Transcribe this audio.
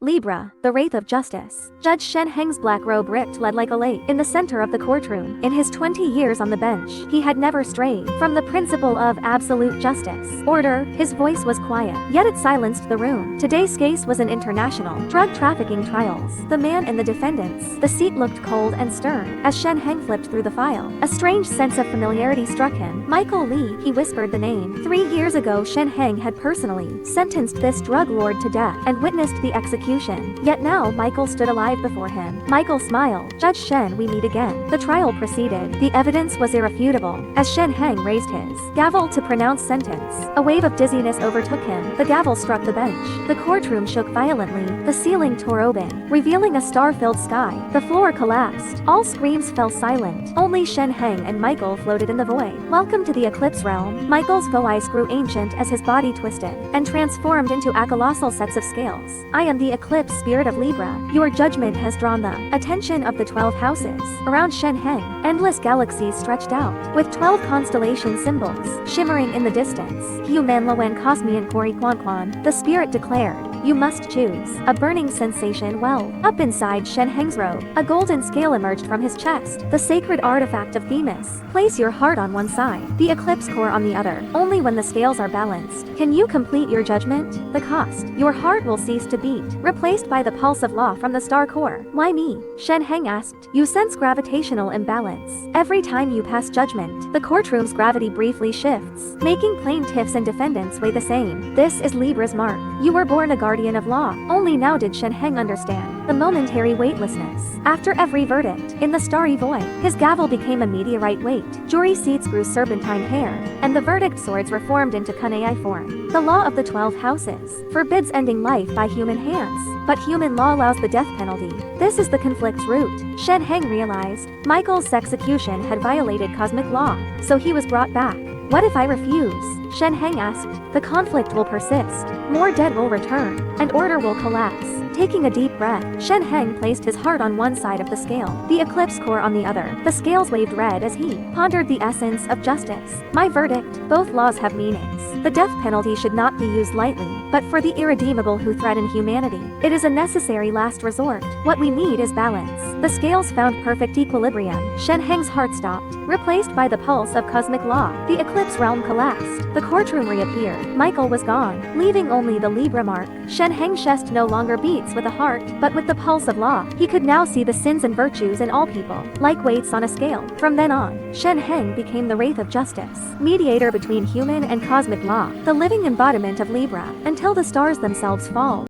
Libra, the Wraith of Justice. Judge Shen Heng's black robe ripped led like a lake in the center of the courtroom. In his 20 years on the bench, he had never strayed from the principle of absolute justice. Order, his voice was quiet, yet it silenced the room. Today's case was an international drug trafficking trials. The man and the defendants. The seat looked cold and stern as Shen Heng flipped through the file. A strange sense of familiarity struck him. Michael Lee, he whispered the name. 3 years ago Shen Heng had personally sentenced this drug lord to death and witnessed the execution. Yet now Michael stood alive before him. Michael smiled. Judge Shen, we meet again. The trial proceeded. The evidence was irrefutable as Shen Heng raised his gavel to pronounce sentence. A wave of dizziness overtook him. The gavel struck the bench. The courtroom shook violently. The ceiling tore open, revealing a star-filled sky. The floor collapsed. All screams fell silent. Only Shen Heng and Michael floated in the void. Welcome to the Eclipse Realm. Michael's voice grew ancient as his body twisted and transformed into a colossal sets of scales. I am the Eclipse Spirit of Libra. Your judgment has drawn the attention of the 12 houses. Around Shen Heng, endless galaxies stretched out, with 12 constellation symbols shimmering in the distance. Human Lowen Cosmian Kori Kwan Kwan, the spirit declared. You must choose. A burning sensation welled up inside Shen Heng's robe. A golden scale emerged from his chest, the sacred artifact of Themis. Place your heart on one side, the eclipse core on the other. Only when the scales are balanced can you complete your judgment. The cost, your heart will cease to beat, replaced by the pulse of law from the star core. Why me? Shen Heng asked. You sense gravitational imbalance. Every time you pass judgment, the courtroom's gravity briefly shifts, making plaintiffs and defendants weigh the same. This is Libra's mark. You were born a guardian of law. Only now did Shen Heng understand the momentary weightlessness. After every verdict, in the starry void, his gavel became a meteorite weight. Jury seats grew serpentine hair, and the verdict swords reformed into kunai form. The law of the 12 houses forbids ending life by human hands, but human law allows the death penalty. This is the conflict's root. Shen Heng realized Michael's execution had violated cosmic law, so he was brought back. What if I refuse? Shen Heng asked. The conflict will persist. More dead will return, and order will collapse. Taking a deep breath, Shen Heng placed his heart on one side of the scale, the eclipse core on the other. The scales waved red as he pondered the essence of justice. My verdict, both laws have meanings. The death penalty should not be used lightly, but for the irredeemable who threaten humanity, it is a necessary last resort. What we need is balance. The scales found perfect equilibrium. Shen Heng's heart stopped, replaced by the pulse of cosmic law. The Eclipse Realm collapsed. The courtroom reappeared. Michael was gone, leaving only the Libra mark. Shen Heng's chest no longer beats with a heart, but with the pulse of law. He could now see the sins and virtues in all people, like weights on a scale. From then on, Shen Heng became the Wraith of Justice, mediator between human and cosmic law, the living embodiment of Libra, until the stars themselves fall.